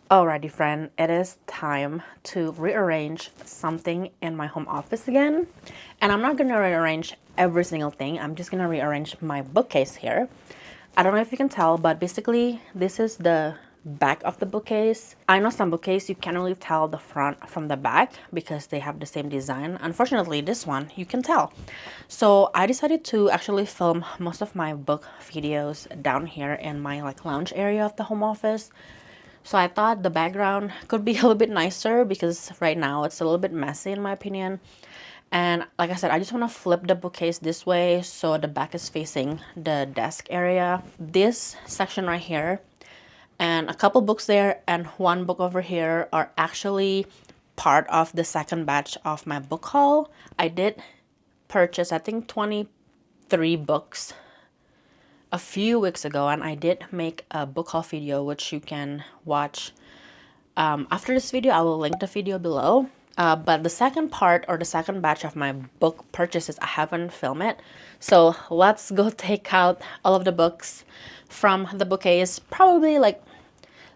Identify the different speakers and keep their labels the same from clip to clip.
Speaker 1: Alrighty, friend, it is time to rearrange something in my home office again. And I'm not gonna rearrange every single thing, I'm just gonna rearrange my bookcase here. I don't know if you can tell, but basically, this is the back of the bookcase. I know some bookcase you can't really tell the front from the back because they have the same design. Unfortunately, this one you can tell. So I decided to actually film most of my book videos down here in my lounge area of the home office. So I thought the background could be a little bit nicer because right now it's a little bit messy in my opinion. And like I said, I just want to flip the bookcase this way so the back is facing the desk area. This section right here and a couple books there and one book over here are actually part of the second batch of my book haul. I did purchase, I think, 23 books a few weeks ago, and I did make a book haul video which you can watch after this video. I will link the video below. But the second part or the second batch of my book purchases, I haven't filmed it. So let's go take out all of the books from the bookcase, probably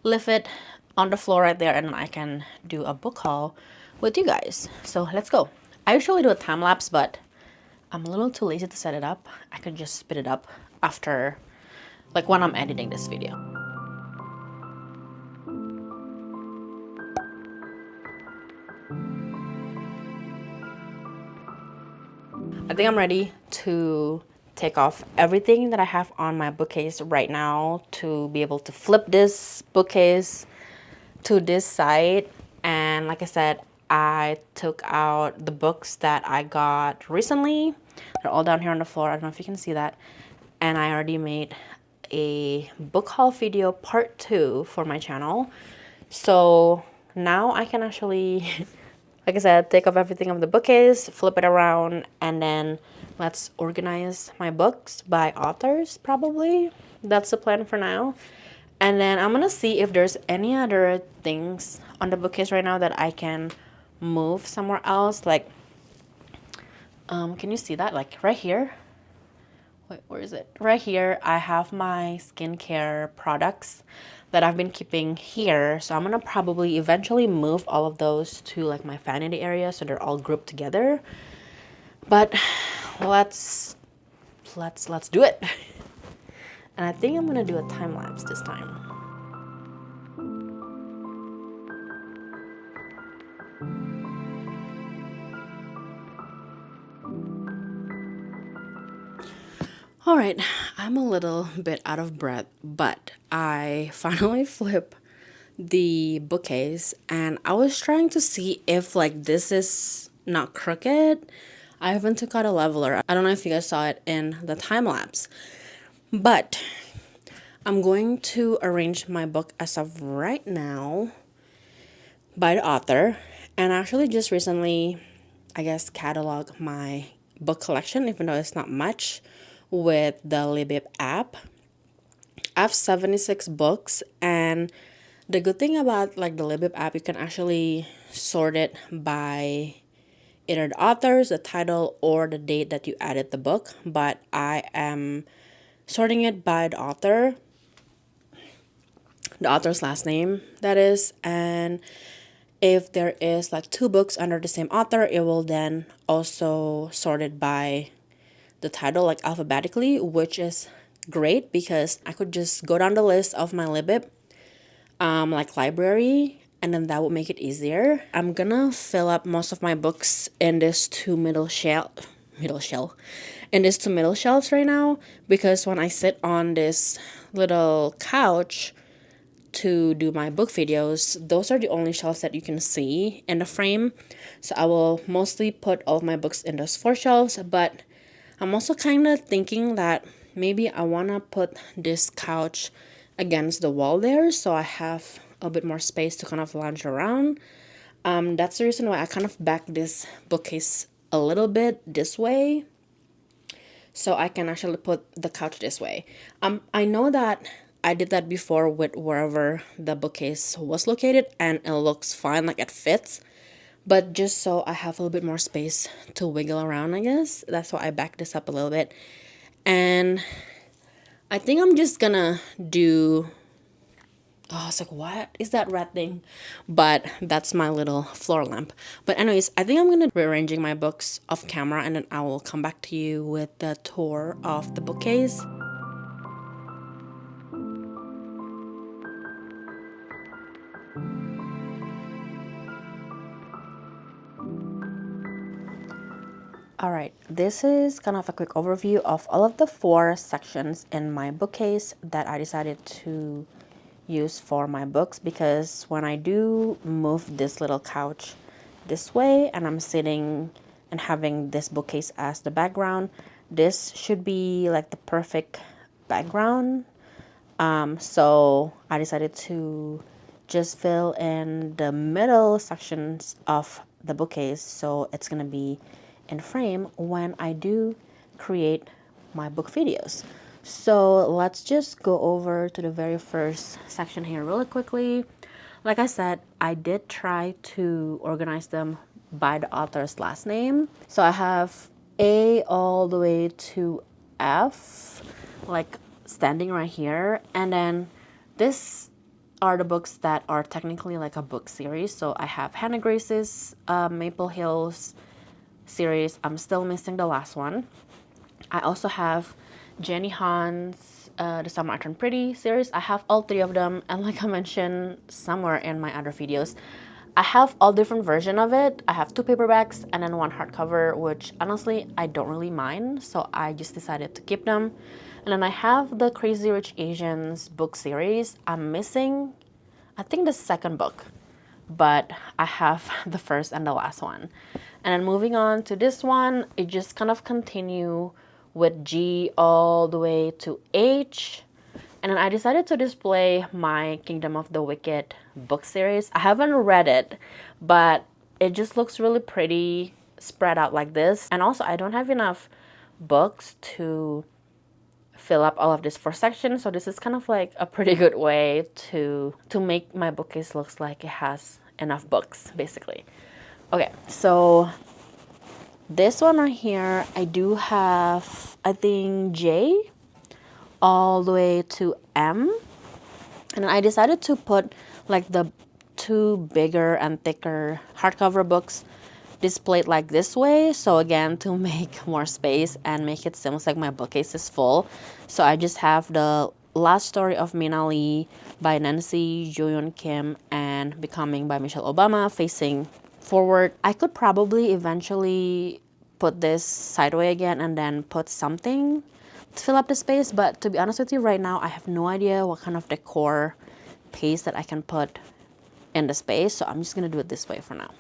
Speaker 1: leave it on the floor right there, and I can do a book haul with you guys. So let's go. I usually do a time lapse, but I'm a little too lazy to set it up. I could just spit it up after, when I'm editing this video. I think I'm ready to take off everything that I have on my bookcase right now to be able to flip this bookcase to this side. And like I said, I took out the books that I got recently. They're all down here on the floor. I don't know if you can see that. And I already made a book haul video part 2 for my channel. So now I can actually like I said, take off everything of the bookcase, flip it around, and then let's organize my books by authors, probably. That's the plan for now. And then I'm gonna see if there's any other things on the bookcase right now that I can move somewhere else. Can you see that? Like right here. Wait, where is it? Right here, I have my skincare products that I've been keeping here. So I'm gonna probably eventually move all of those to my vanity area so they're all grouped together. But let's do it. And I think I'm gonna do a time lapse this time. All right, I'm a little bit out of breath, but I finally flipped the bookcase and I was trying to see if this is not crooked. I haven't took out a leveler. I don't know if you guys saw it in the time lapse, but I'm going to arrange my book as of right now by the author. And actually just recently, I guess, catalog my book collection, even though it's not much, with the Libib app. I have 76 books, and the good thing about the Libib app, you can actually sort it by either the authors, the title, or the date that you added the book. But I am sorting it by the author's last name, that is. And if there is 2 books under the same author, it will then also sort it by the title, alphabetically, which is great because I could just go down the list of my Libib library, and then that would make it easier. I'm gonna fill up most of my books in this two middle shelves right now, because when I sit on this little couch to do my book videos, those are the only shelves that you can see in the frame. So I will mostly put all of my books in those 4 shelves, but I'm also kind of thinking that maybe I want to put this couch against the wall there so I have a bit more space to kind of lounge around. That's the reason why I kind of back this bookcase a little bit this way so I can actually put the couch this way. I know that I did that before with wherever the bookcase was located and it looks fine, it fits. But just so I have a little bit more space to wiggle around, I guess. That's why I backed this up a little bit. And I think I'm just gonna do Oh, I was like, what is that red thing? But that's my little floor lamp. But anyways, I think I'm gonna rearranging my books off camera, and then I will come back to you with the tour of the bookcase. All right, this is kind of a quick overview of all of the 4 sections in my bookcase that I decided to use for my books, because when I do move this little couch this way and I'm sitting and having this bookcase as the background, this should be like the perfect background. So I decided to just fill in the middle sections of the bookcase, so it's gonna be in frame when I do create my book videos. So let's just go over to the very first section here really quickly. Like I said, I did try to organize them by the author's last name. So I have A all the way to F, like standing right here. And then this are the books that are technically like a book series. So I have Hannah Grace's Maple Hills series. I'm still missing the last one. I also have Jenny Han's The Summer I Turned Pretty series. I have all 3 of them, and like I mentioned somewhere in my other videos, I have all different versions of it. I have 2 paperbacks and then 1 hardcover, which honestly I don't really mind, so I just decided to keep them. And then I have the Crazy Rich Asians book series. I'm missing, I think, the 2nd book, but I have the first and the last one. And then moving on to this one, it just kind of continue with G all the way to H. And then I decided to display my Kingdom of the Wicked book series. I haven't read it, but it just looks really pretty spread out like this. And also I don't have enough books to fill up all of this 4 sections, so this is kind of like a pretty good way to make my bookcase looks like it has enough books, basically. Okay, so this one right here, I do have, I think, J all the way to M. And I decided to put like the 2 bigger and thicker hardcover books displayed like this way. So again, to make more space and make it seem like my bookcase is full. So I just have the Last Story of Mina Lee by Nancy Jo-Yeon Kim and Becoming by Michelle Obama facing forward. I could probably eventually put this sideways again and then put something to fill up the space, but to be honest with you, right now I have no idea what kind of decor piece that I can put in the space, so I'm just gonna do it this way for now.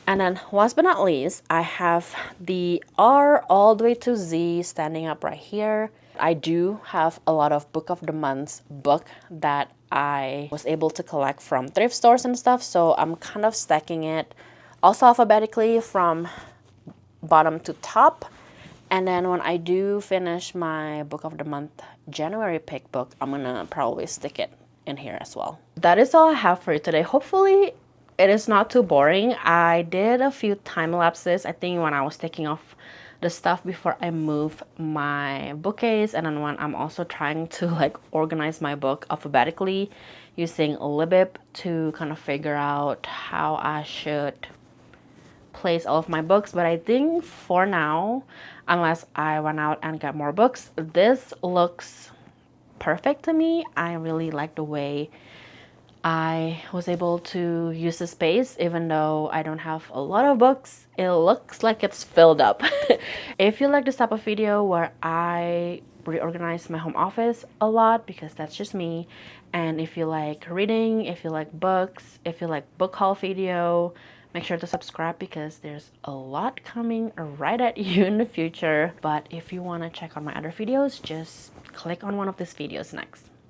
Speaker 1: And then last but not least, I have the R all the way to Z standing up right here. I do have a lot of Book of the Month's book that I was able to collect from thrift stores and stuff, so I'm kind of stacking it also alphabetically from bottom to top. And then when I do finish my Book of the Month January pick book, I'm gonna probably stick it in here as well. That is all I have for you today. Hopefully it is not too boring. I did a few time lapses, I think, when I was taking off the stuff before I move my bookcase, and then when I'm also trying to like organize my book alphabetically using Libib to kind of figure out how I should place all of my books. But I think for now, unless I run out and get more books, this looks perfect to me. I really like the way I was able to use the space. Even though I don't have a lot of books, it looks like it's filled up. If you like this type of video where I reorganize my home office a lot, because that's just me, and if you like reading, if you like books, if you like book haul video, make sure to subscribe because there's a lot coming right at you in the future. But if you want to check out my other videos, just click on one of these videos next.